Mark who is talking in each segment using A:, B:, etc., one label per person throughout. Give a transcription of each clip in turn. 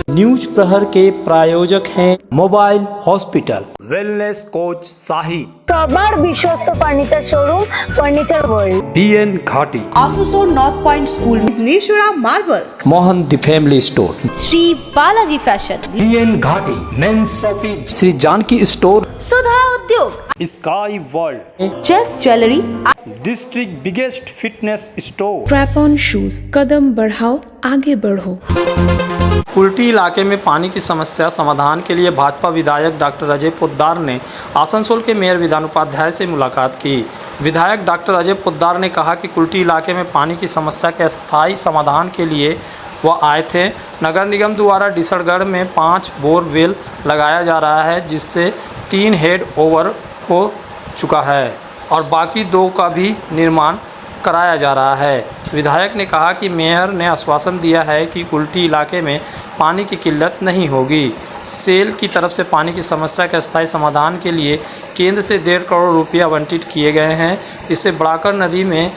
A: News प्रहर के प्रायोजक हैं mobile hospital, wellness coach Shahi,
B: সবার বিশ্বস্ত furniture showroom furniture world,
A: BN Ghati,
C: Asansol north point school, निशुरा marble,
A: Mohan the family store,
D: Shri Balaji fashion,
A: BN Ghati, men's shopping, Shri Janaki store,
D: Sudha Udyog,
A: sky world,
D: chess jewellery,
A: district biggest fitness store,
E: strap on shoes, कदम बढ़ाओ आगे बढ़ो।
A: कुल्टी इलाके में पानी की समस्या समाधान के लिए भाजपा विधायक डॉक्टर अजय पोद्दार ने आसनसोल के मेयर विधान उपाध्याय से मुलाकात की। विधायक डॉक्टर अजय पोद्दार ने कहा कि कुल्टी इलाके में पानी की समस्या के स्थायी समाधान के लिए वह आए थे। नगर निगम द्वारा डिसरगढ़ में 5 बोरवेल लगाया जा रहा है, जिससे 3 हेड ओवर हो चुका है और बाकी 2 का भी निर्माण कराया जा रहा है। विधायक ने कहा कि मेयर ने आश्वासन दिया है कि कुल्टी इलाके में पानी की किल्लत नहीं होगी। सेल की तरफ से पानी की समस्या के अस्थायी समाधान के लिए केंद्र से 1.5 करोड़ रुपये आवंटित किए गए हैं। इससे बड़ाकर नदी में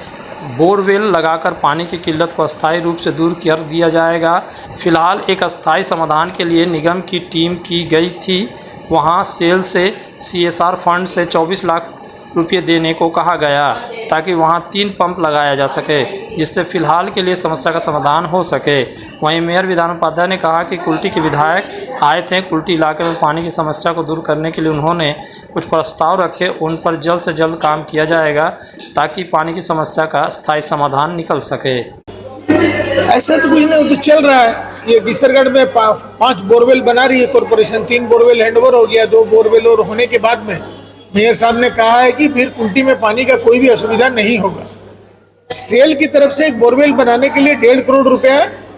A: बोरवेल लगाकर पानी की किल्लत को अस्थायी रूप से दूर कर दिया जाएगा। फिलहाल एक अस्थायी समाधान के लिए निगम की टीम की गई थी। वहां सेल से CSR फंड से 24 लाख रुपये देने को कहा गया ताकि वहां 3 पंप लगाया जा सके, जिससे फिलहाल के लिए समस्या का समाधान हो सके। वहीं मेयर विधान उपाध्याय ने कहा कि कुल्टी के विधायक आए थे। कुल्टी इलाके में पानी की समस्या को दूर करने के लिए उन्होंने कुछ प्रस्ताव रखे, उन पर जल्द से जल्द काम किया जाएगा ताकि पानी की समस्या का स्थायी समाधान निकल सके।
F: ऐसा तो कुछ नहीं, तो चल रहा है। ये डिसरगढ़ में 5 बोरवेल बना रही है कॉरपोरेशन, 3 बोरवेल हैंडओवर हो गया, 2 बोरवेल और होने के बाद में मेयर साहब ने कहा है कि फिर कुल्टी में पानी का कोई भी असुविधा नहीं होगा। सेल की तरफ से एक बोरवेल बनाने के लिए 1.5 करोड़ रुपया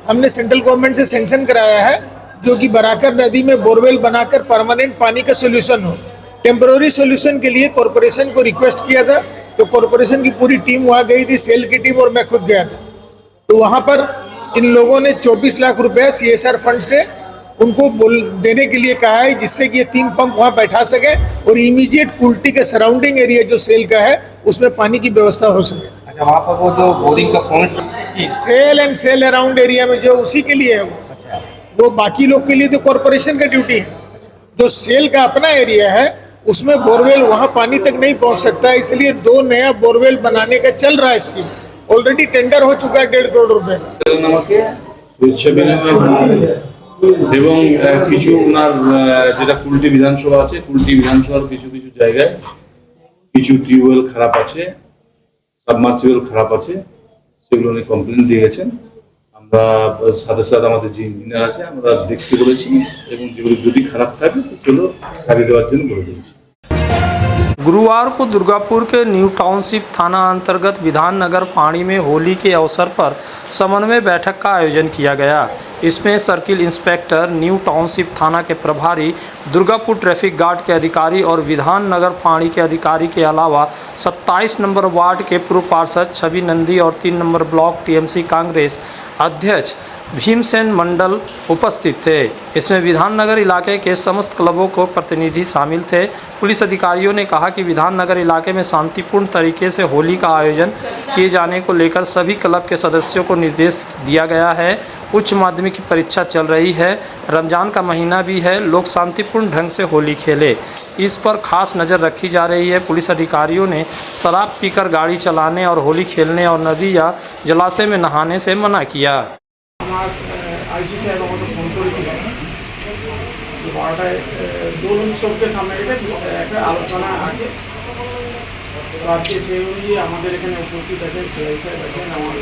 F: हमने सेंट्रल गवर्नमेंट से सैंक्शन कराया है, जो कि बराकर नदी में बोरवेल बनाकर परमानेंट पानी का सोल्यूशन हो। टेम्पररी सोल्यूशन के लिए कॉरपोरेशन को रिक्वेस्ट किया था, तो कॉरपोरेशन की पूरी टीम वहाँ गई थी, सेल की टीम, और मैं खुद गया था। तो वहाँ पर इन लोगों ने 24 लाख रुपया CSR फंड से उनको देने के लिए कहा है, जिससे कि ये 3 पंप वहाँ बैठा सके और इमीडिएट कुल्टी के सराउंडिंग एरिया जो सेल का है उसमें पानी की व्यवस्था हो सके।
G: अच्छा, वहाँ पर वो जो बोरिंग का point
F: sale and sale around area में जो उसी के लिए है वो बाकी लोग के लिए तो कॉरपोरेशन का ड्यूटी है। जो सेल का अपना एरिया है उसमें बोरवेल वहाँ पानी तक नहीं पहुँच सकता, इसलिए 2 नया बोरवेल बनाने का चल रहा है स्कीम। ऑलरेडी टेंडर हो चुका है 1.5 करोड़ रुपए का।
H: এবং কিছু ওনার যেটা কুল্টি বিধানসভা আছে, কুল্টি বিধানসভার কিছু কিছু জায়গায় কিছু টিউবওয়েল খারাপ আছে, সাবমার্সিবল খারাপ আছে, সেগুলো নিয়ে কমপ্লেন দিয়ে গেছেন। আমরা সাথে সাথে আমাদের যে ইঞ্জিনিয়ার আছে আমরা দেখতে বলেছি এবং যেগুলো যদি খারাপ থাকে সেগুলো সারিয়ে দেওয়ার জন্য বলে দিয়েছি।
A: गुरुवार को दुर्गापुर के न्यू टाउनशिप थाना अंतर्गत विधान नगर पाणी में होली के अवसर पर समन्वय बैठक का आयोजन किया गया। इसमें सर्किल इंस्पेक्टर, न्यू टाउनशिप थाना के प्रभारी, दुर्गापुर ट्रैफिक गार्ड के अधिकारी और विधान नगर पाणी के अधिकारी के अलावा 27 नंबर वार्ड के पूर्व पार्षद छवि नंदी और 3 नंबर ब्लॉक TMC कांग्रेस अध्यक्ष भीमसेन मंडल उपस्थित थे। इसमें विधाननगर इलाके के समस्त क्लबों को प्रतिनिधि शामिल थे। पुलिस अधिकारियों ने कहा कि विधाननगर इलाके में शांतिपूर्ण तरीके से होली का आयोजन किए जाने को लेकर सभी क्लब के सदस्यों को निर्देश दिया गया है। उच्च माध्यमिक की परीक्षा चल रही है, रमजान का महीना भी है, लोग शांतिपूर्ण ढंग से होली खेले, इस पर खास नज़र रखी जा रही है। पुलिस अधिकारियों ने शराब पीकर गाड़ी चलाने और होली खेलने और नदी या जलाशय में नहाने से मना किया।
I: আমার আইসি সাহেব আমাকে ফোন করেছিলেন, 12টায় দোল উৎসবকে সামনে রেখে একটা আলোচনা আছে। তো আজকে সেই অনুযায়ী আমাদের এখানে উপস্থিত আছেন সিআই সাহেব আছেন, আমার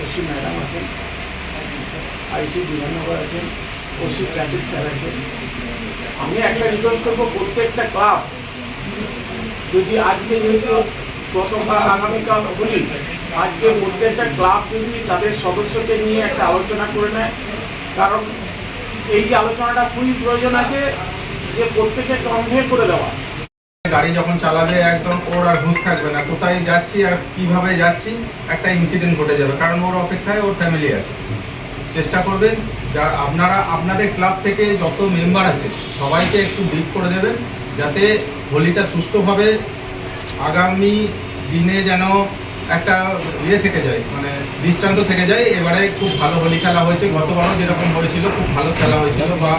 I: ওসি ম্যাডাম আছেন, আইসি বিধাননগর আছেন, ওসি ট্রাফিক স্যার আছেন। আমি একটা রিকোয়েস্ট করবো, প্রত্যেকটা ক্লাব যদি আজকে যেহেতু প্রথমবার আগামীকাল বলি, আজকে প্রত্যেকটা ক্লাব যদি তাদের সদস্যকে নিয়ে একটা আলোচনা করে নেয়, কারণ এই যে আলোচনাটা খুবই প্রয়োজন আছে যে প্রত্যেকে কনভে করে দেওয়া।
G: গাড়ি যখন চালাবে একদম ওর আর হুঁশ থাকবে না, কোথায় যাচ্ছি আর কিভাবে যাচ্ছি, একটা ইনসিডেন্ট ঘটে যাবে, কারণ ওর অপেক্ষায় ওর ফ্যামিলি আছে। চেষ্টা করবেন যারা আপনারা আপনাদের ক্লাব থেকে যত মেম্বার আছে সবাইকে একটু ব্রিফ করে দেবেন, যাতে হোলিটা সুষ্ঠুভাবে আগামী দিনে যেন একটা থেকে যায়, মানে দৃষ্টান্ত থেকে যায়। এবারে খুব ভালো হোলি খেলা হয়েছে, গতবারও যেরকম হয়েছিল খুব ভালো খেলা হয়েছিল বা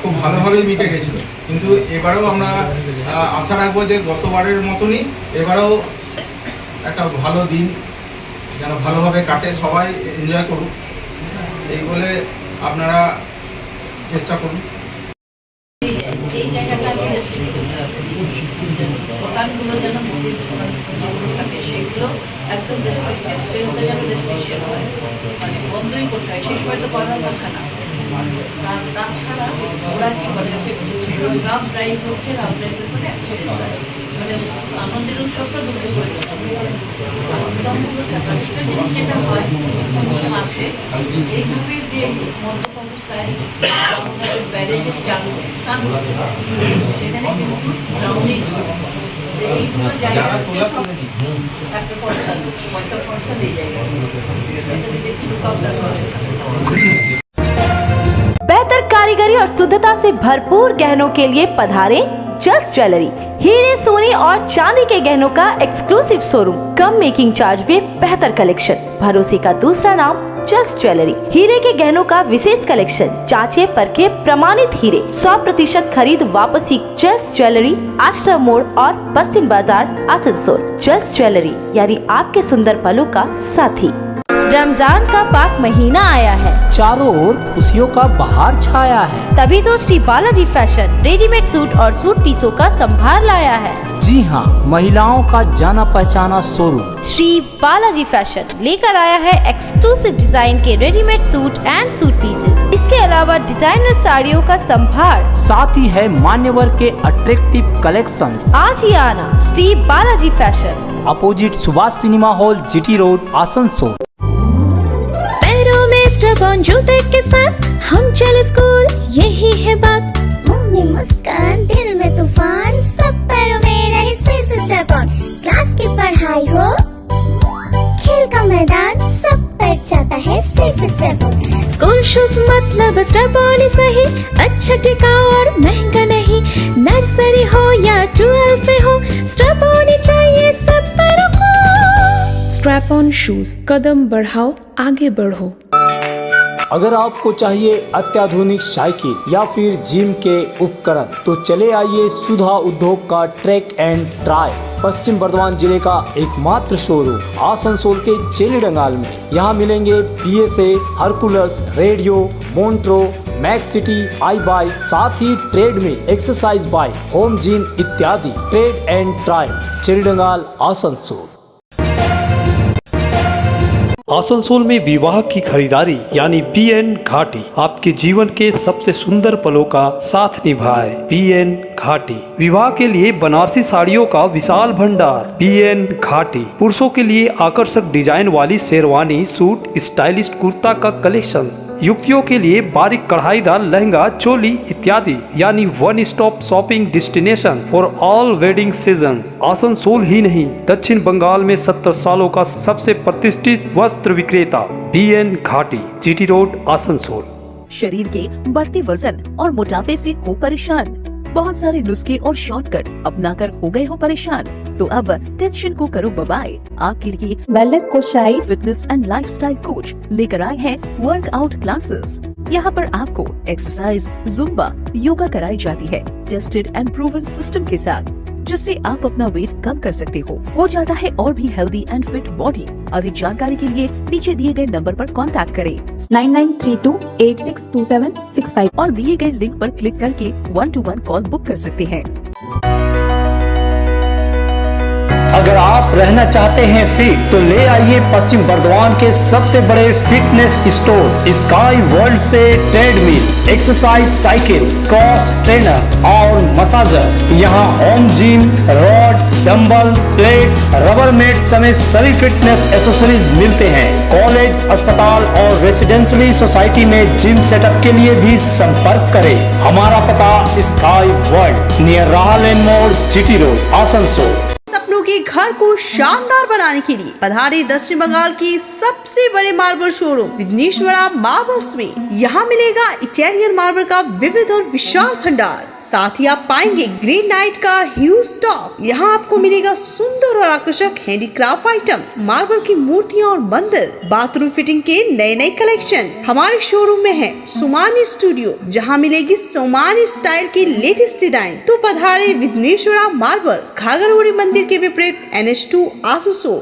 G: খুব ভালোভাবেই মিটে গেছিল, কিন্তু এবারেও আমরা আশা রাখবো যে গতবারের মতনই এবারেও একটা ভালো দিন যেন ভালোভাবে কাটে, সবাই এনজয় করুক, এই বলে আপনারা চেষ্টা করুন।
J: এই জায়গাটা দোকানগুলো যেন মন্দির থাকে সেগুলো একদম রেস্ট্রিক্টেড, সেগুলো যেন রেস্ট্রিকশন হয়, মানে বন্ধই করতে হয়, শেষ পর্যন্ত করার কথা না। আর তাছাড়া ওরা কী করে রাম ড্রাইভ করছে, রাম ড্রাইভের করে অ্যাক্সিডেন্ট হয়, মানে আনন্দের উৎসবটা দুর্যোগ সেটা হয় সমস্যা আসে। এইভাবে যে মদ্যপ অবস্থায় ব্যারেজেস চালু সেখানে কিন্তু ড্রাউনিং এইগুলো জায়গা একটা পয়সা দিয়ে জায়গা একটু কমটা করে।
D: बेहतर कारीगरी और शुद्धता से भरपूर गहनों के लिए पधारें जल्स ज्वेलरी। हीरे, सोने और चांदी के गहनों का एक्सक्लूसिव शोरूम, कम मेकिंग चार्ज में बेहतर कलेक्शन। भरोसे का दूसरा नाम जल्स ज्वेलरी। हीरे के गहनों का विशेष कलेक्शन, जांचे परखे प्रमाणित हीरे, 100% खरीद वापसी। जल्स ज्वेलरी, आश्रम मोड़ और बस्तिन बाजार, आसनसोल। जल्स ज्वेलरी यानी आपके सुंदर पलों का साथी। रमजान का पाक महीना आया है,
A: चारों ओर खुशियों का बहार छाया है।
D: तभी तो Shri Balaji fashion readymade suit और सूट पीसों का संभार लाया है।
A: जी हाँ, महिलाओं का जाना पहचाना शोरूम
D: श्री बालाजी फैशन लेकर आया है एक्सक्लूसिव डिजाइन के readymade suit and suit pieces. इसके अलावा डिजाइनर साड़ियों का संभार,
A: साथ ही है मान्यवर के अट्रैक्टिव कलेक्शन।
D: आज ही आना Shri Balaji fashion,
A: opposite Subhash cinema hall, GT road, Asansol.
E: जूते के साथ हम चले स्कूल, यही है बात।
B: मुंह में मुस्कान, दिल में तूफान, सब पैरों में रहे सिर्फ स्टेप ऑन। क्लास की पढ़ाई हो, खेल का मैदान, सब पर जाता है सिर्फ स्टेप ऑन।
E: स्कूल शूज मतलब स्टेप ऑन ही सही, अच्छा टिकाऊ और महंगा नहीं। नर्सरी हो या 12 में हो, स्टेप ऑन ही चाहिए सब पैरों को। स्ट्रैप ऑन शूज, कदम बढ़ाओ आगे बढ़ो।
A: अगर आपको चाहिए अत्याधुनिक साइकिल या फिर जिम के उपकरण तो चले आइए सुधा उद्योग का ट्रैक एंड ट्राई, पश्चिम बर्धमान जिले का एकमात्र शोरूम आसनसोल के चेली डंगाल में। यहाँ मिलेंगे PSA, Hercules, radio, Montra, Max City, I bike, साथ ही ट्रेड में एक्सरसाइज बाइक, होम जिम इत्यादि। Trade and try, Chelidangal, Asansol. Asansol में विवाह की खरीदारी यानी BN घाटी आपके जीवन के सबसे सुंदर पलों का साथ निभाए। BN घाटी विवाह के लिए बनारसी साड़ियों का विशाल भंडार। BN घाटी पुरुषों के लिए आकर्षक डिजाइन वाली शेरवानी, सूट, स्टाइलिश कुर्ता का कलेक्शन, युवतियों के लिए बारीक कढ़ाईदार लहंगा, चोली इत्यादि, यानी one stop shopping destination for all wedding seasons. Asansol ही नहीं, दक्षिण बंगाल में 70 सालों का सबसे प्रतिष्ठित वस्त्र विक्रेता BN घाटी, जीटी रोड, आसनसोल।
J: शरीर के बढ़ते वजन और मोटापे से हो परेशान, बहुत सारे नुस्खे और शॉर्टकट अपनाकर हो गए हो परेशान, तो अब टेंशन को करो बाय। आपके लिए
B: wellness coach Shahid
J: fitness and lifestyle coach लेकर आए हैं वर्कआउट क्लासेस। यहाँ पर आपको एक्सरसाइज, जुम्बा, योगा कराई जाती है टेस्टेड एंड प्रूवन सिस्टम के साथ, जिससे आप अपना वेट कम कर सकते हो जाता है और भी हेल्दी एंड फिट बॉडी। अधिक जानकारी के लिए नीचे दिए गए नंबर पर कांटेक्ट करें
B: 9932862765
J: और दिए गए लिंक पर क्लिक करके 1-to-1 कॉल बुक कर सकते हैं।
A: अगर आप रहना चाहते हैं फिट तो ले आइए पश्चिम बर्धमान के सबसे बड़े फिटनेस स्टोर स्काई वर्ल्ड से treadmill, exercise cycle, cross trainer और मसाजर। यहाँ home gym, rod, dumbbell, plate, rubber mat समेत सभी फिटनेस एसेसरीज मिलते हैं। कॉलेज, अस्पताल और रेसिडेंशियली सोसाइटी में जिम सेटअप के लिए भी संपर्क करें। हमारा पता स्काई वर्ल्ड, नियर राहलेन मोड़, जीटी रोड, आसनसोल।
C: सपनों होगी घर को शानदार बनाने के लिए पधारे दक्षिण बंगाल की सबसे बड़े मार्बल शोरूम विघ्नेश्वरा मार्बल्स में। यहाँ मिलेगा इटालियन मार्बल का विविध और विशाल भंडार, साथ ही आप पाएंगे ग्रेनाइट का ह्यूज स्टॉक। यहाँ आपको मिलेगा सुंदर और आकर्षक हैंडीक्राफ्ट आइटम, मार्बल की मूर्तियाँ और मंदिर, बाथरूम फिटिंग के नए नए कलेक्शन। हमारे शोरूम में है सोमानी स्टूडियो, जहाँ मिलेगी सोमानी स्टाइल की लेटेस्ट डिजाइन। तो पधारे विघ्नेश्वरा मार्बल, घाघरगुड़ी मंदिर के विपरीत NH2 आसनसोल।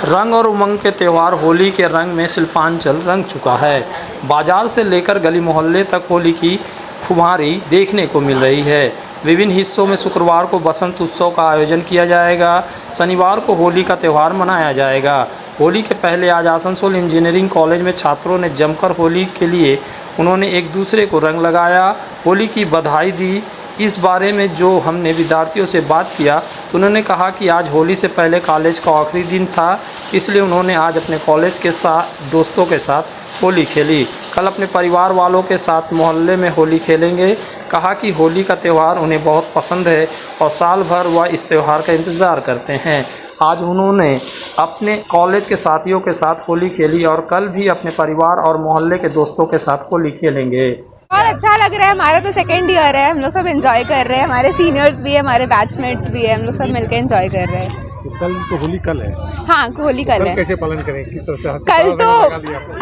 A: रंग और उमंग के त्यौहार होली के रंग में शिल्पांचल रंग चुका है। बाजार से लेकर गली मोहल्ले तक होली की खुमारी देखने को मिल रही है। विभिन्न हिस्सों में शुक्रवार को बसंत उत्सव का आयोजन किया जाएगा। शनिवार को होली का त्यौहार मनाया जाएगा। होली के पहले आज आसनसोल इंजीनियरिंग कॉलेज में छात्रों ने जमकर होली के लिए उन्होंने एक दूसरे को रंग लगाया, होली की बधाई दी। इस बारे में जो हमने विद्यार्थियों से बात किया तो उन्होंने कहा कि आज होली से पहले कॉलेज का आखिरी दिन था, इसलिए उन्होंने आज अपने कॉलेज के साथ दोस्तों के साथ होली खेली। कल अपने परिवार वालों के साथ मोहल्ले में होली खेलेंगे। कहा कि होली का त्यौहार उन्हें बहुत पसंद है और साल भर वह इस त्यौहार का इंतज़ार करते हैं। आज उन्होंने अपने कॉलेज के साथियों के साथ होली खेली और कल भी अपने परिवार और मोहल्ले के दोस्तों के साथ होली खेलेंगे।
K: बहुत अच्छा लग रहा है। हमारा तो सेकेंड ईयर है, हम लोग सब एंजॉय कर रहे हैं। हमारे सीनियर्स भी है, हमारे बैचमेट्स भी है, हम लोग सब मिलकर एंजॉय कर रहे हैं।
L: तो कल तो होली कल है।
K: हाँ, होली कल है।
L: कैसे पालन करें, किस तरह से?
K: कल तो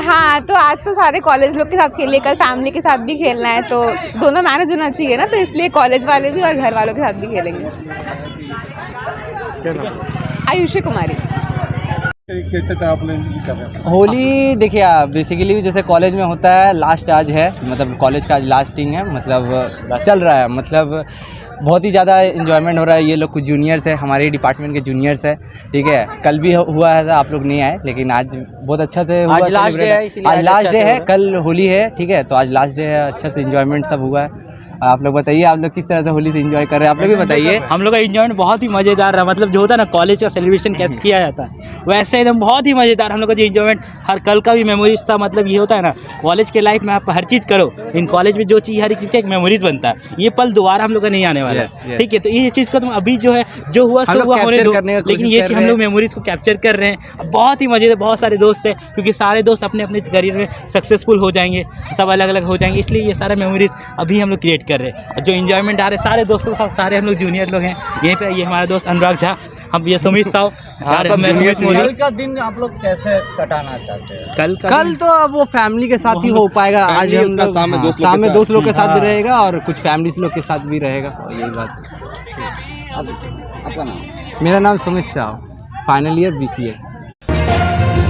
K: हाँ, तो आज तो सारे कॉलेज लोग के साथ खेलिए, कल फैमिली के साथ भी खेलना है, तो दोनों मैनेज होना चाहिए ना, तो इसलिए कॉलेज वाले भी और घर वालों के साथ भी खेलेंगे।
L: क्या नाम?
K: आयुषी कुमारी।
L: कैसे तरह आप कर रहे हैं
M: होली? देखिए बेसिकली जैसे कॉलेज में होता है, लास्ट आज है, मतलब कॉलेज का आज लास्टिंग है, मतलब चल रहा है, मतलब बहुत ही ज़्यादा इन्जॉयमेंट हो रहा है। ये लोग कुछ जूनियर्स है, हमारे डिपार्टमेंट के जूनियर्स है, ठीक है। कल भी हुआ है, आप लोग नहीं आए, लेकिन आज बहुत अच्छा से हुआ। आज लास्ट डे है, आज लास्ट डे है, कल होली है, ठीक है। तो आज लास्ट डे है, अच्छा से इन्जॉयमेंट सब हुआ है। आप लोग बताइए, आप लोग किस तरह से होली से एंजॉय कर रहे हैं? आप लोग भी बताइए।
N: हम लोग का एंजॉयमेंट बहुत ही मज़ेदार रहा, मतलब जो होता है ना कॉलेज का सेलिब्रेशन कैसे किया जाता है वैसे एकदम बहुत ही मज़ेदार हम लोग का जो एंजॉयमेंट। हर कल का भी मेमोरीज था, मतलब ये होता है ना कॉलेज के लाइफ में आप हर चीज़ करो, इन कॉलेज में जो चीज़ हर एक चीज़ का एक मेमोरीज बनता है, ये पल दोबारा हम लोग का नहीं आने वाला है, ठीक है। तो ये चीज़ को तुम अभी जो है जो हुआ सो हुआ होने दो, लेकिन ये चीज़ हम लोग मेमोरीज को कैप्चर कर रहे हैं। बहुत ही मज़ेदार, बहुत सारे दोस्त हैं, क्योंकि सारे दोस्त अपने अपने करियर में सक्सेसफुल हो जाएंगे, सब अलग अलग हो जाएंगे, इसलिए ये सारा मेमोरीज अभी हम लोग क्रिएट कर रहे हैं। जो एंजॉयमेंट आ रहे हैं सारे दोस्तों के साथ, सारे हम लोग जूनियर लोग हैं यहीं पे। ये हमारा दोस्त अनुराग झा, हम ये सुमित साहब।
M: कल का दिन आप लोग कैसे कटाना चाहते हैं? कल तो अब वो फैमिली के साथ ही हो पाएगा। आज हम लोग शाम में दोस्त लोग के साथ भी रहेगा और कुछ फैमिली लोग के साथ भी रहेगा, यही बात। आपका नाम? मेरा नाम Sumit Shah, final year BCA।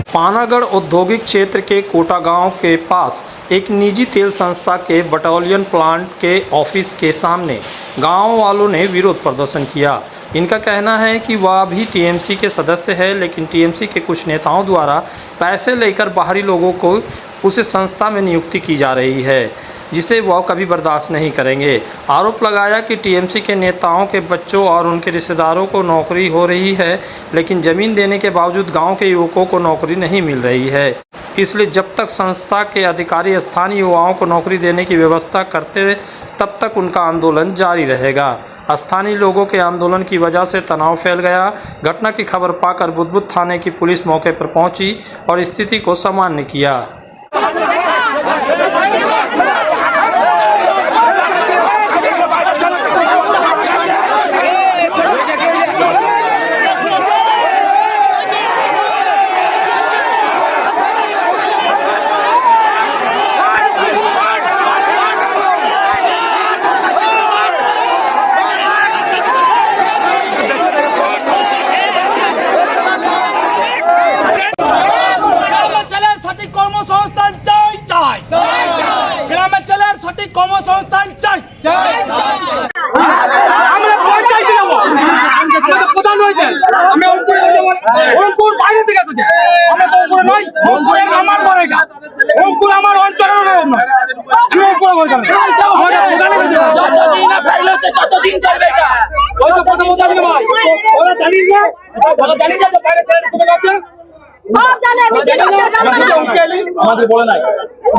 A: Panagarh औद्योगिक क्षेत्र के कोटा गांव के पास एक निजी तेल संस्था के बटालियन प्लांट के ऑफिस के सामने गांव वालों ने विरोध प्रदर्शन किया। इनका कहना है कि वह भी TMC के सदस्य है, लेकिन TMC के कुछ नेताओं द्वारा पैसे लेकर बाहरी लोगों को उस संस्था में नियुक्ति की जा रही है, जिसे वह कभी बर्दाश्त नहीं करेंगे। आरोप लगाया कि TMC के नेताओं के बच्चों और उनके रिश्तेदारों को नौकरी हो रही है, लेकिन ज़मीन देने के बावजूद गांव के युवकों को नौकरी नहीं मिल रही है। इसलिए जब तक संस्था के अधिकारी स्थानीय युवाओं को नौकरी देने की व्यवस्था करते तब तक उनका आंदोलन जारी रहेगा। स्थानीय लोगों के आंदोलन की वजह से तनाव फैल गया। घटना की खबर पाकर बुदबुद थाने की पुलिस मौके पर पहुंची और स्थिति को सामान्य किया।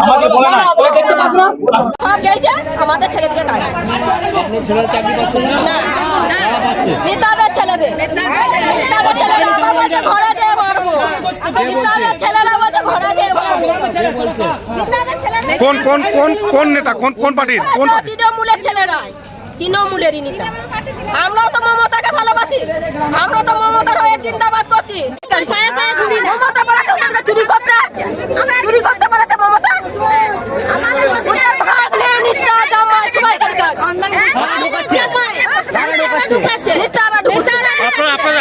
N: আমাকে বলে না
E: সব গেছে আমাদের ছেলেদিকে কাজ
N: আপনি ছেলের চাকরি পাচ্ছেন না
E: নেতাদের ছেলেদের ছেলেরা আমার বলছে ঘরে যেয়ে মারবো নেতাদের ছেলেরা বলছে ঘরে যেয়ে মারবো নেতাদের ছেলেরা
L: কোন নেতা কোন পার্টির
E: তৃণমূলের ছেলেরা তৃণমূলেরই নেতা আমরাও তো মমতাকে ভালোবাসি আমরা তো মমতার হয়ে জিন্দাবাদ করছি মমতা বলেছে ওদেরকে চুরি করতে বলেছে মমতা ওদের ভাগ নিয়ে নিত্যা জামাই সবাই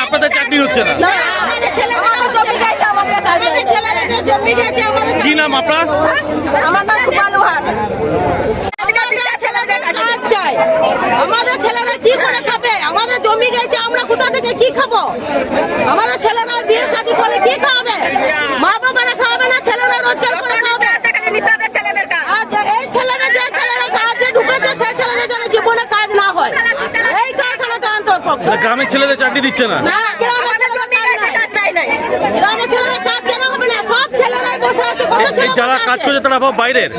N: আপনাদের চাকরি হচ্ছে না কি নাম আপনার?
E: আমার নাম সুপালুহার আমাদের ছেলেরা কি করে খাবে আমাদের জমি গেছে আমরা কোথা থেকে কি খাবো আমাদের ছেলেরা বিয়ে শাদী করে কি খাবে মা বাবারা খাবে না ছেলেরা রোজগার করে খাবে এই ছেলেরা যে ছেলেরা কাজে ঢুকেছে সেই ছেলেদের জন্য জীবনে কাজ না হয় এই কারখানাতে অন্তর্ভুক্ত
N: গ্রামের ছেলেদের চাকরি দিচ্ছে না
E: না গ্রামের ছেলেরা কাজ নাই গ্রামের ছেলেরা কাজ কেন হবে না সব ছেলেরাই বসে আছে কত ছেলে
N: যারা কাজ করছে তারা বাইরের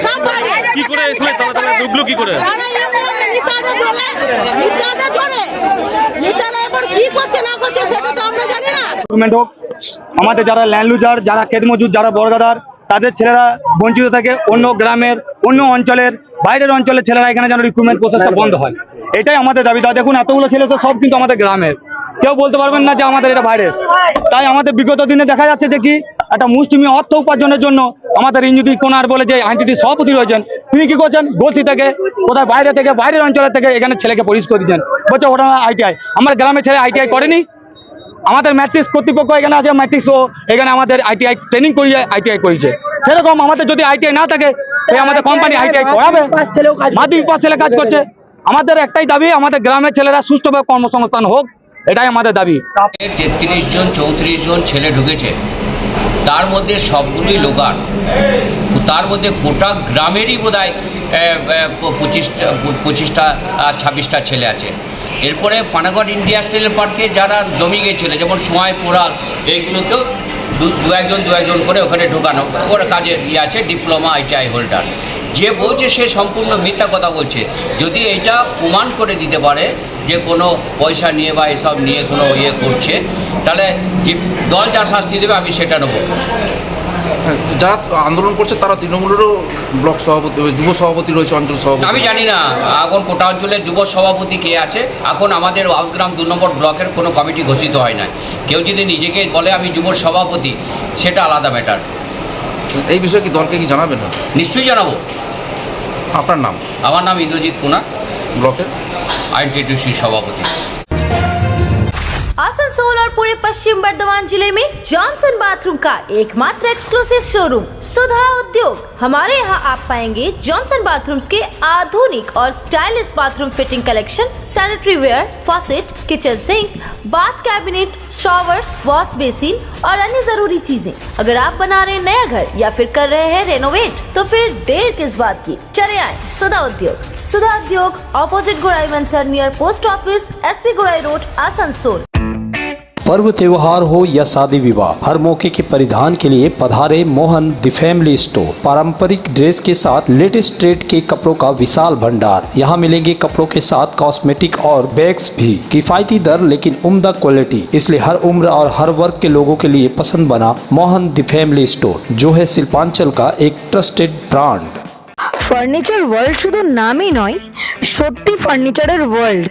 E: সব বাইরে
N: কি করে এসলে তারা ঢুকলো কি করে
I: ডকুমেন্ট হোক আমাদের যারা ল্যান্ড লুজার যারা ক্ষেত মজুর যারা বর্গাদার তাদের ছেলেরা বঞ্চিত থাকে অন্য গ্রামের অন্য অঞ্চলের বাইরের অঞ্চলের ছেলেরা এখানে যেন রিক্রুটমেন্ট প্রসেসটা বন্ধ হয় এটাই আমাদের দাবি। তা দেখুন এতগুলো ছেলে তো সব কিন্তু আমাদের গ্রামের কেউ বলতে পারবেন না যে আমাদের এটা বাইরের। তাই আমাদের বিগত দিনে দেখা যাচ্ছে যে কি একটা মুষ্টিমি অর্থ উপার্জনের জন্য আমাদের ইঞ্জুরি কোনার বলে যে আইনটিটি সভাপতি রয়েছেন তিনি কি করছেন বলছি থেকে কোথায় বাইরে থেকে বাইরের অঞ্চলের থেকে এখানে ছেলেকে পরিষ্কার করে দিচ্ছেন বলছে ওটা আইটিআই আমার গ্রামের ছেলে আইটিআই করেনি আমাদের ম্যাট্রিক্স কর্তৃপক্ষ এখানে আছে ম্যাট্রিক্স ও এখানে আমাদের আইটিআই ট্রেনিং করিয়ে আইটিআই করেছে সেরকম আমাদের যদি আইটিআই না থাকে সে আমাদের কোম্পানি আইটিআই করাবে মাধ্যমিক পাস ছেলে কাজ করছে আমাদের একটাই দাবি আমাদের গ্রামের ছেলেরা সুষ্ঠুভাবে কর্মসংস্থান হোক এটাই আমাদের দাবি।
O: 33 জন 34 জন ছেলে ঢুকেছে তার মধ্যে সবগুলোই লোকাল তার মধ্যে গোটা গ্রামেরই বোধহয় 25টা 26টা ছেলে আছে। এরপরে পানাগড় ইন্ডাস্ট্রিয়াল পার্কে যারা জমি গেছিলো যেমন সময় পোড়াল এইগুলোকেও দু একজন করে ওখানে ঢোকানো ওর কাজের আছে ডিপ্লোমা আইটিআই হোল্ডার যে বলছে সে সম্পূর্ণ মিথ্যা কথা বলছে। যদি এটা প্রমাণ করে দিতে পারে যে কোনো পয়সা নিয়ে বা এসব নিয়ে কোনো ইয়ে করছে তাহলে দল যা শাস্তি দেবে আমি সেটা নেব।
P: যারা আন্দোলন করছে তারা তৃণমূলেরও ব্লক সভাপতি যুব সভাপতি রয়েছে অঞ্চল সভাপতি
O: আমি জানি না এখন কোটা অঞ্চলের যুব সভাপতি কে আছে এখন আমাদের আউটগ্রাম 2 নম্বর ব্লকের কোনো কমিটি ঘোষিত হয় না কেউ যদি নিজেকে বলে আমি যুব সভাপতি সেটা আলাদা ম্যাটার।
P: এই বিষয়ে কি দলকে কি জানাবেন না?
O: নিশ্চয়ই জানাবো।
P: আপনার নাম?
O: আমার নাম ইন্দ্রজিৎ কুমার
P: ব্লকের
O: আইনটিটিউসি সভাপতি।
D: आसनसोल और पूरे पश्चिम बर्धमान जिले में जॉनसन बाथरूम का एकमात्र एक्सक्लूसिव शोरूम सुधा उद्योग। हमारे यहाँ आप पाएंगे जॉनसन बाथरूम्स के आधुनिक और stylish bathroom fitting collection, sanitary ware, faucet, kitchen sink, bath cabinet, showers, wash basin और अन्य जरूरी चीजें। अगर आप बना रहे हैं नया घर या फिर कर रहे हैं रेनोवेट तो फिर देर किस बात की, चले आए सुधा उद्योग। सुधा उद्योग ऑपोजिट गुराई मंसर नियर पोस्ट ऑफिस, एसपी गुराई रोड, आसनसोल।
A: पर्व त्योहार हो या शादी विवाह हर मौके के परिधान के लिए पधारे मोहन द फैमिली स्टोर। पारंपरिक ड्रेस के साथ लेटेस्ट ट्रेड के कपड़ों का विशाल भंडार। यहाँ मिलेंगे कपड़ों के साथ कॉस्मेटिक और बैग्स भी। किफायती दर लेकिन उम्दा क्वालिटी, इसलिए हर उम्र और हर वर्ग के लोगों के लिए पसंद बना मोहन द फैमिली स्टोर जो है शिल्पांचल का एक ट्रस्टेड ब्रांड।
D: ফার্নিচার ওয়ার্ল্ড শুধু নামই নয় সত্যি ফার্নিচারের ওয়ার্ল্ড।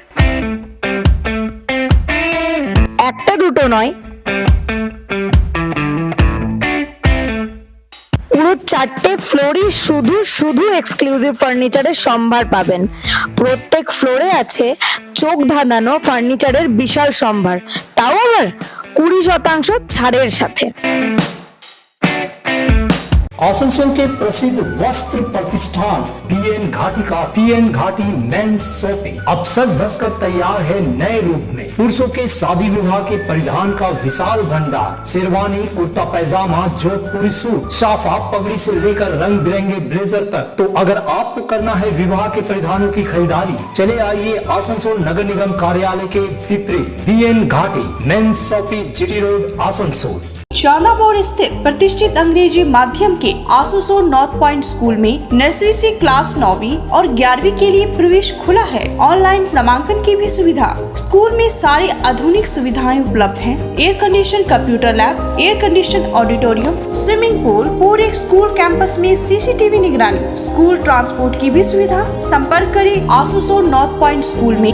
D: একটা দুটো নয় পুরো 4টে ফ্লোরই শুধু এক্সক্লুসিভ ফার্নিচারের সম্ভার পাবেন। প্রত্যেক ফ্লোরে আছে চোখ ধাঁধানো ফার্নিচারের বিশাল সম্ভার, তাও আবার 20% ছাড়ের সাথে।
A: आसनसोल के प्रसिद्ध वस्त्र प्रतिष्ठान पीएन घाटी का पीएन घाटी मेंस शॉपिंग अब सज धज कर तैयार है नए रूप में। पुरुषों के शादी विवाह के परिधान का विशाल भंडार, शेरवानी, कुर्ता पैजामा, जोधपुरी सूट, साफा, पगड़ी से लेकर रंग बिरंगे ब्लेजर तक। तो अगर आपको करना है विवाह के परिधानों की खरीदारी, चले आइए आसनसोल नगर निगम कार्यालय के विपरीत PN Ghati men's shopping, GT road, Asansol.
C: Chanda Mor स्थित प्रतिष्ठित अंग्रेजी माध्यम के आसुसो नॉर्थ पॉइंट स्कूल में नर्सरी से क्लास 9वीं और 11वीं के लिए प्रवेश खुला है। ऑनलाइन नामांकन की भी सुविधा। स्कूल में सारी आधुनिक सुविधाएं उपलब्ध हैं। Air condition computer lab, air condition auditorium, swimming pool, पूरे स्कूल कैंपस में सीसीटीवी निगरानी, स्कूल ट्रांसपोर्ट की भी सुविधा। संपर्क करें आसुसो नॉर्थ पॉइंट स्कूल में।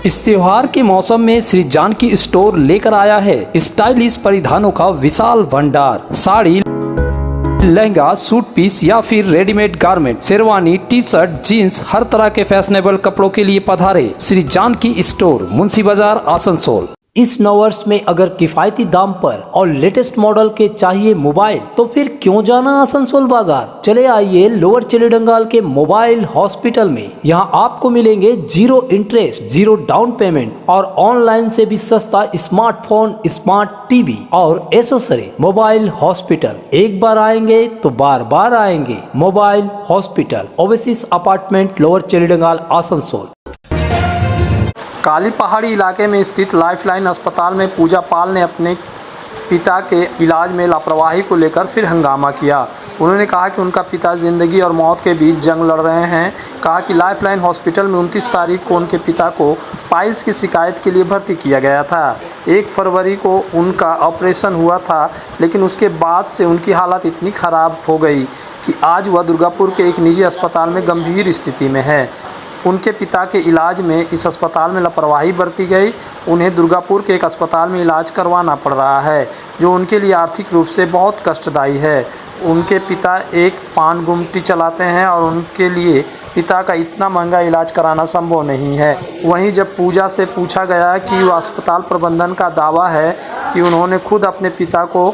A: इस त्योहार के मौसम में श्री जानकी स्टोर लेकर आया है स्टाइलिश परिधानों का विशाल भंडार। साड़ी, लहंगा, सूट पीस या फिर readymade garment, sherwani, T shirt, jeans, हर तरह के फैशनेबल कपड़ों के लिए पधारे श्री जानकी स्टोर, मुंशी बाजार, आसनसोल। इस नववर्ष में अगर किफायती दाम पर और लेटेस्ट मॉडल के चाहिए मोबाइल तो फिर क्यों जाना आसनसोल बाजार। चले आइए लोअर चिलीडंगाल के मोबाइल हॉस्पिटल में। यहाँ आपको मिलेंगे 0 इंटरेस्ट, 0 डाउन पेमेंट और ऑनलाइन से भी सस्ता स्मार्टफोन, स्मार्ट टीवी और एसेसरी। मोबाइल हॉस्पिटल, एक बार आएंगे तो बार बार आएंगे। Mobile hospital, oasis apartment, lower Chelidangal, Asansol. Kalipahari इलाके में स्थित लाइफलाइन अस्पताल में पूजा पाल ने अपने पिता के इलाज में लापरवाही को लेकर फिर हंगामा किया। उन्होंने कहा कि उनका पिता ज़िंदगी और मौत के बीच जंग लड़ रहे हैं। कहा कि लाइफलाइन हॉस्पिटल में 29 तारीख को उनके पिता को पाइल्स की शिकायत के लिए भर्ती किया गया था। 1 फरवरी को उनका ऑपरेशन हुआ था, लेकिन उसके बाद से उनकी हालत इतनी ख़राब हो गई कि आज वह दुर्गापुर के एक निजी अस्पताल में गंभीर स्थिति में है। उनके पिता के इलाज में इस अस्पताल में लापरवाही बरती गई। उन्हें दुर्गापुर के एक अस्पताल में इलाज करवाना पड़ रहा है, जो उनके लिए आर्थिक रूप से बहुत कष्टदायी है। उनके पिता एक पान गुमटी चलाते हैं और उनके लिए पिता का इतना महंगा इलाज कराना संभव नहीं है। वहीं जब पूजा से पूछा गया कि वह अस्पताल प्रबंधन का दावा है कि उन्होंने खुद अपने पिता को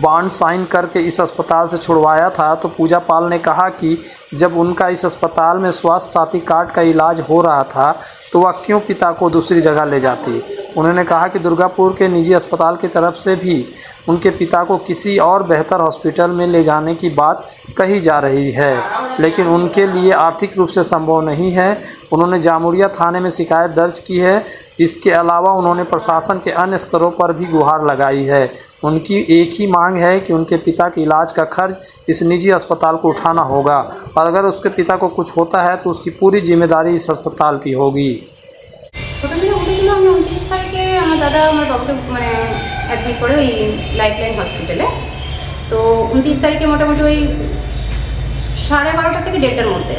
A: बॉन्ड साइन करके इस अस्पताल से छुड़वाया था, तो पूजा पाल ने कहा कि जब उनका इस अस्पताल में स्वास्थ्य साथी कार्ड का इलाज हो रहा था तो वह क्यों पिता को दूसरी जगह ले जाती। उन्होंने कहा कि दुर्गापुर के निजी अस्पताल की तरफ से भी उनके पिता को किसी और बेहतर हॉस्पिटल में ले जाने की बात कही जा रही है, लेकिन उनके लिए आर्थिक रूप से संभव नहीं है। उन्होंने जामुरिया थाने में शिकायत दर्ज की है। इसके अलावा उन्होंने प्रशासन के अन्य स्तरों पर भी गुहार लगाई है। उनकी एक ही मांग है कि उनके पिता के इलाज का खर्च इस निजी अस्पताल को उठाना होगा और अगर उसके पिता को कुछ होता है तो उसकी पूरी जिम्मेदारी इस अस्पताल की होगी।
Q: প্রথমে বলেছিল আমি 29 তারিখে আমার দাদা আমার বাবাকে মানে অ্যাডমিট করে ওই লাইফলাইন হসপিটালে। তো 29 তারিখে মোটামুটি ওই 12:30 থেকে 1:30টার মধ্যে,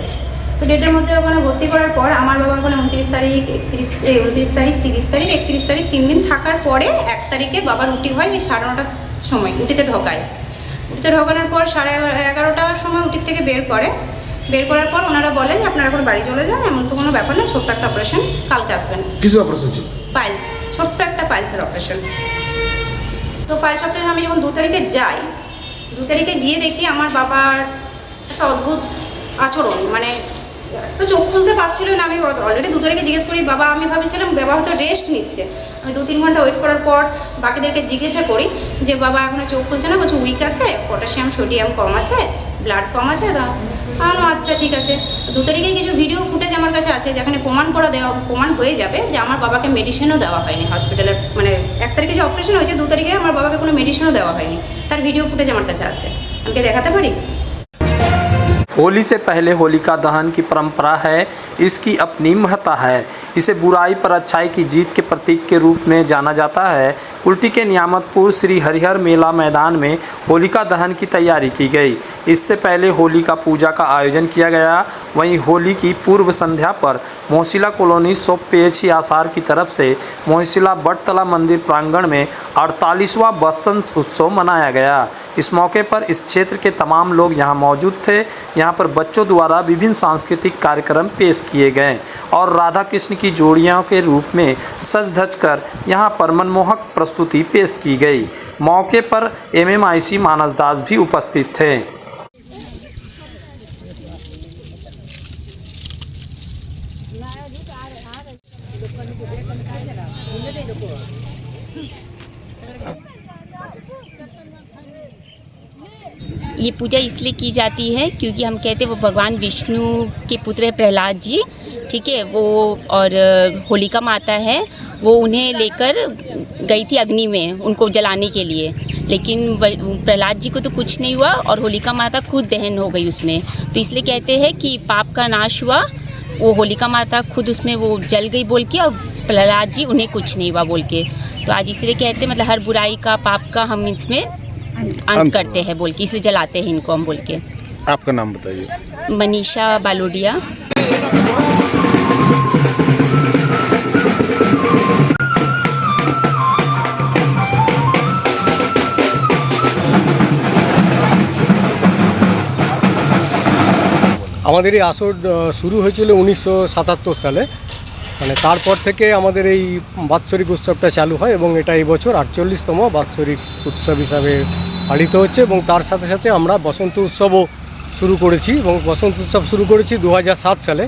Q: তো 1:30টার মধ্যে ওখানে ভর্তি করার পর আমার বাবা ওখানে 29 তারিখ 29 তারিখ 30 তারিখ 31 তারিখ 3 দিন থাকার পরে 1 তারিখে বাবার উটি হয় ওই 9:30টার সময় উটিতে ঢোকায়। উটিতে ঢোকানোর পর 11:30টার সময় উটির থেকে বের করার পর ওনারা বলে যে আপনারা এখন বাড়ি চলে যান, এমন তো কোনো ব্যাপার না, ছোট্ট একটা অপারেশন, কালকে আসবেন।
P: কিসের অপারেশন ছিল?
Q: পাইলস, ছোট্ট একটা পাইলসের অপারেশন। তো পাইলস অপারেশন আমি যখন 2 তারিখে যাই, 2 তারিখে গিয়ে দেখি আমার বাবার একটা অদ্ভুত আচরণ, মানে তো চোখ খুলতে পারছিল না। আমি অলরেডি 2 তারিখে জিজ্ঞেস করি বাবা, আমি ভাবছিলাম বাবা হয়তো রেস্ট নিচ্ছে। আমি 2-3 ঘন্টা ওয়েট করার পর বাকিদেরকে জিজ্ঞাসা করি যে বাবা এখনো চোখ খুলছে না, বলছে উইক আছে, পটাশিয়াম সোডিয়াম কম আছে, ব্লাড কম আছে। আচ্ছা ঠিক আছে। 2 তারিখে কিছু ভিডিও ফুটেজ আমার কাছে আছে যেখানে প্রমাণ হয়ে যাবে যে আমার বাবাকে মেডিসিনও দেওয়া হয়নি হসপিটালের, মানে 1 তারিখে যে অপারেশন হয়েছে 2 তারিখে আমার বাবাকে কোনো মেডিসিনও দেওয়া হয়নি, তার ভিডিও ফুটেজ আমার কাছে আছে, আমাকে দেখাতে পারি?
A: होली से पहले होलिका दहन की परंपरा है। इसकी अपनी महत्ता है। इसे बुराई पर अच्छाई की जीत के प्रतीक के रूप में जाना जाता है। कुल्टी के नियामतपुर श्री हरिहर मेला मैदान में होलिका दहन की तैयारी की गई। इससे पहले होलिका पूजा का आयोजन किया गया। वहीं होली की पूर्व संध्या पर मोहसिला कॉलोनी सोपेछी आसार की तरफ से मोहसिला बटतला मंदिर प्रांगण में 48वां बसंत उत्सव मनाया गया। इस मौके पर इस क्षेत्र के तमाम लोग यहाँ मौजूद थे। यहाँ पर बच्चों द्वारा विभिन्न सांस्कृतिक कार्यक्रम पेश किए गए और राधा कृष्ण की जोड़ियों के रूप में सज धज कर यहाँ पर मनमोहक प्रस्तुति पेश की गई। मौके पर MMIC मानस दास भी उपस्थित थे।
R: ये पूजा इसलिए की जाती है क्योंकि हम कहते हैं वो भगवान विष्णु के पुत्र है प्रहलाद जी, ठीक है, वो और होलिका माता है वो उन्हें लेकर गई थी अग्नि में उनको जलाने के लिए, लेकिन प्रहलाद जी को तो कुछ नहीं हुआ और होलिका माता खुद दहन हो गई उसमें। तो इसलिए कहते हैं कि पाप का नाश हुआ, वो होलिका माता खुद उसमें वो जल गई बोल के, और प्रहलाद जी उन्हें कुछ नहीं हुआ बोल के। तो आज इसलिए कहते हैं मतलब हर बुराई का पाप का हम इसमें अंत करते हैं बोल के, इसलिए जलाते हैं इनको हम बोल के।
L: आपका नाम बताइए।
R: मनीषा बालोडिया।
S: আমাদের এই আসর শুরু হয়েছিল 1977 সালে, মানে তারপর থেকে আমাদের এই বাৎসরিক উৎসবটা চালু হয় এবং এটা এই বছর 48তম বাৎসরিক উৎসব হিসাবে পালিত হচ্ছে। এবং তার সাথে সাথে আমরা বসন্ত উৎসবও শুরু করেছি এবং বসন্ত উৎসব শুরু করেছি 2007 সালে।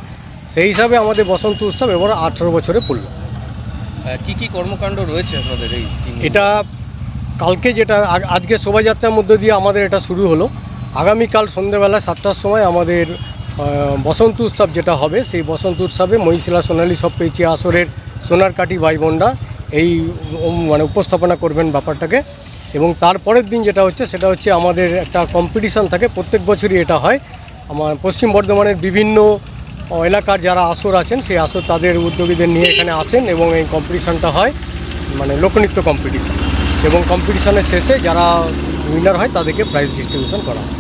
S: সেই হিসাবে আমাদের বসন্ত উৎসব এবার 18 বছরে পড়ল।
M: কি কি কর্মকাণ্ড রয়েছে আপনাদের এই?
S: এটা কালকে যেটা আজকে শোভাযাত্রার মধ্যে দিয়ে আমাদের এটা শুরু হলো। আগামীকাল সন্ধ্যেবেলা 7টার সময় আমাদের বসন্ত উৎসব যেটা হবে, সেই বসন্ত উৎসবে মহিশিলা সোনালী সব পেয়েছি আসরের সোনার কাঠি ভাই বোনরা এই মানে উপস্থাপনা করবেন ব্যাপারটাকে। এবং তারপরের দিন যেটা হচ্ছে সেটা হচ্ছে আমাদের একটা কম্পিটিশান থাকে, প্রত্যেক বছরই এটা হয়। আমার পশ্চিম বর্ধমানের বিভিন্ন এলাকার যারা আসর আছেন সেই আসর তাদের উদ্যোগীদের নিয়ে এখানে আসেন এবং এই কম্পিটিশানটা হয়, মানে লোকনৃত্য কম্পিটিশান। এবং কম্পিটিশানের শেষে যারা উইনার হয় তাদেরকে প্রাইজ ডিস্ট্রিবিউশন করা হয়।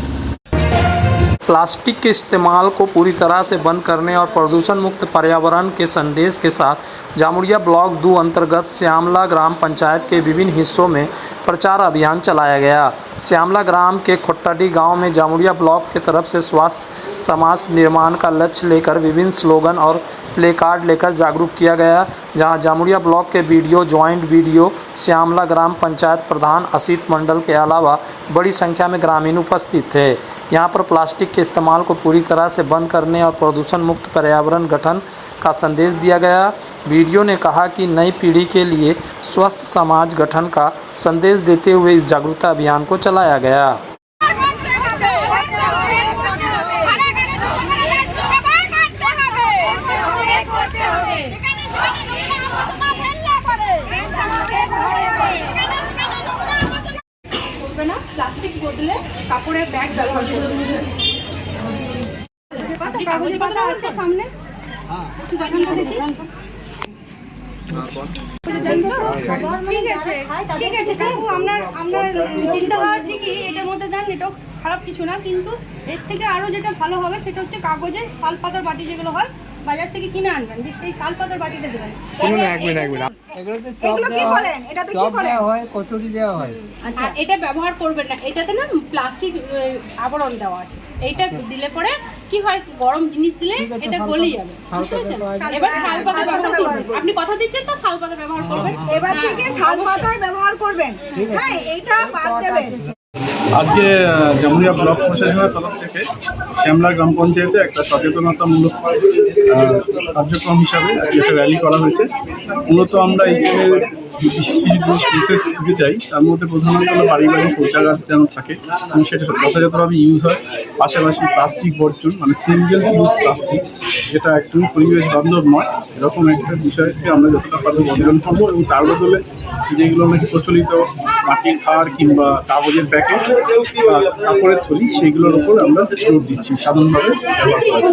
A: प्लास्टिक के इस्तेमाल को पूरी तरह से बंद करने और प्रदूषण मुक्त पर्यावरण के संदेश के साथ जामुड़िया ब्लॉक 2 अंतर्गत श्यामला ग्राम पंचायत के विभिन्न हिस्सों में प्रचार अभियान चलाया गया। श्यामला ग्राम के खोट्टाडी गांव में जामुड़िया ब्लॉक की तरफ से स्वास्थ्य समाज निर्माण का लक्ष्य लेकर विभिन्न स्लोगन और प्ले कार्ड लेकर जागरूक किया गया, जहां जामुड़िया ब्लॉक के बीडीओ, ज्वाइंट बीडीओ, श्यामला ग्राम पंचायत प्रधान असित मंडल के अलावा बड़ी संख्या में ग्रामीण उपस्थित थे। यहां पर प्लास्टिक के इस्तेमाल को पूरी तरह से बंद करने और प्रदूषण मुक्त पर्यावरण गठन का संदेश दिया गया। बीडीओ ने कहा कि नई पीढ़ी के लिए स्वस्थ समाज गठन का संदेश देते हुए इस जागरूकता अभियान को चलाया गया।
K: প্লাস্টিক বদলে কাপড়ের ব্যাগ ব্যবহার করবে। কাগজের পাতা আছে সামনে, দেখি। ঠিক আছে কাকু, আপনার চিন্তা হওয়া ঠিকই, এটার মধ্যে দেন, এটাও খারাপ কিছু না, কিন্তু এর থেকে আরও যেটা ভালো হবে সেটা হচ্ছে কাগজের শাল পাতার বাটি যেগুলো হয় বাজার থেকে কিনে আনবেন, সেই শাল পাতার বাটিতে দেবেন। এগুলো কি বলেন? এটাতে কি দেওয়া হয়? কচুরি দেওয়া হয়। আচ্ছা, এটা ব্যবহার করবেন না, এটাতে না প্লাস্টিক আবরণ দেওয়া আছে। এইটা দিলে পরে কি হয়, গরম জিনিস দিলে এটা গলে যাবে, বুঝতে পারছেন? এবার শাল পাতা ব্যবহার করবেন। আপনি কথা দিচ্ছেন তো শাল পাতা ব্যবহার করবেন, এবার থেকে শাল পাতাই ব্যবহার করবেন। হ্যাঁ, এইটা বাদ দেবেন।
T: আজকে জামুড়িয়া ব্লক প্রশাসনের তরফ থেকে শ্যামলা গ্রাম পঞ্চায়েতে একটা সচেতনতামূলক কার্যক্রম হিসাবে একটা র্যালি করা হয়েছে। মূলত আমরা এইখানে বিশেষ দিতে চাই, তার মধ্যে প্রধানত হলো বাড়ি বাড়ি শৌচাগার যেন থাকে এবং সেটা যথাযথভাবে ইউজ হয়। পাশাপাশি প্লাস্টিক বর্জন, মানে সিঙ্গেল ইউজ প্লাস্টিক, যেটা একটু পরিবেশ বান্ধব নয়, এরকম একটা বিষয়কে আমরা যতটা পারবো বর্জন করবো। এবং তার বদলে যেগুলো নাকি প্রচলিত মাটির খাড় কিংবা কাগজের প্যাকেট বা কাপড়ের থলি, সেইগুলোর উপর আমরা জোর দিচ্ছি সাধারণভাবে ব্যবহার করা।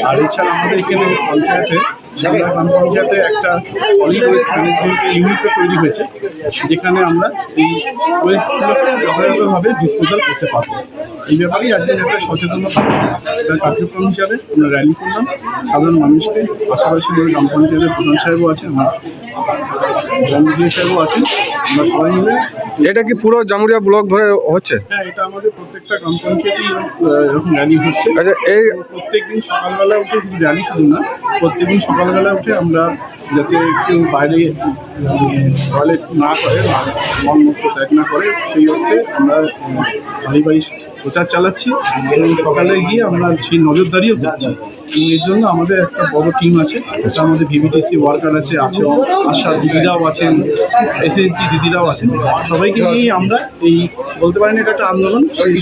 T: আর এছাড়া আমাদের এখানে পঞ্চায়েতে শ্যামলা গ্রাম পঞ্চায়েতে একটা সলিড ওয়েস্ট ম্যানেজমেন্ট ইউনিটও তৈরি হয়েছে, যেখানে আমরা এই ওয়েস্টগুলোকে যথাযথভাবে ডিসপোজাল করতে পারবো। এই ব্যাপারেই আজকে একটা সচেতনতা কার্যক্রম হিসাবে আমরা র্যালি করলাম সাধারণ মানুষকে। পাশাপাশি গ্রাম পঞ্চায়েতের প্রধান সাহেবও আছেন, আমার গ্রাম বিডিও সাহেবও আছেন, আমরা সবাই মিলে।
L: এটা কি পুরো জামুড়িয়া ব্লক ধরে হচ্ছে?
T: হ্যাঁ, এটা আমাদের প্রত্যেকটা গ্রাম পঞ্চায়েতেই এরকম র্যালি হচ্ছে।
L: আচ্ছা, এই
T: প্রত্যেকদিন সকালবেলা উঠে শুধু র্যালি শুধু না, প্রত্যেকদিন সকালবেলা উঠে আমরা যাতে কেউ বাইরে টয়লেট না করে, মল মুক্ত ত্যাগ না করে, সেই অর্থে আমরা বাড়ি বাড়ি প্রচার চালাচ্ছি এবং সকালে গিয়ে আমরা সেই নজরদারিও করছি। এবং এর জন্য আমাদের একটা বড় টিম আছে, এটা আমাদের ভিভিটিসি ওয়ার্কার আছে, আশা দিদিরাও আছেন, এসএসডি দিদিরাও আছেন। সবাইকে নিয়েই আমরা এই বলতে পারেন এটা একটা আন্দোলন, সেই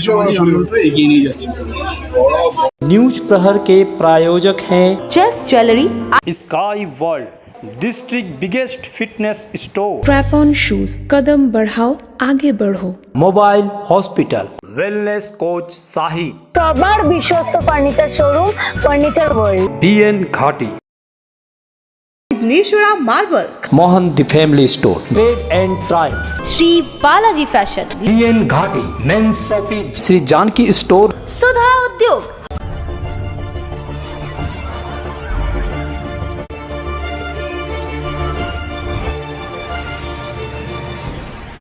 T: আন্দোলনটা এগিয়ে নিয়ে যাচ্ছি।
A: न्यूज प्रहर के प्रायोजक हैं
D: just jewellery,
A: sky world, district biggest fitness store,
E: strap on shoes, कदम बढ़ाओ आगे बढ़ो।
A: Mobile hospital, wellness coach Sahib,
B: सबर विश्वस्त furniture showroom furniture world,
A: BN Ghati,
C: Vighneshwara marble,
A: Mohan the family store, trade and try,
D: Shri Balaji fashion,
A: BN Ghati, men's shopping, Shri Janaki store,
D: Sudha उद्योग,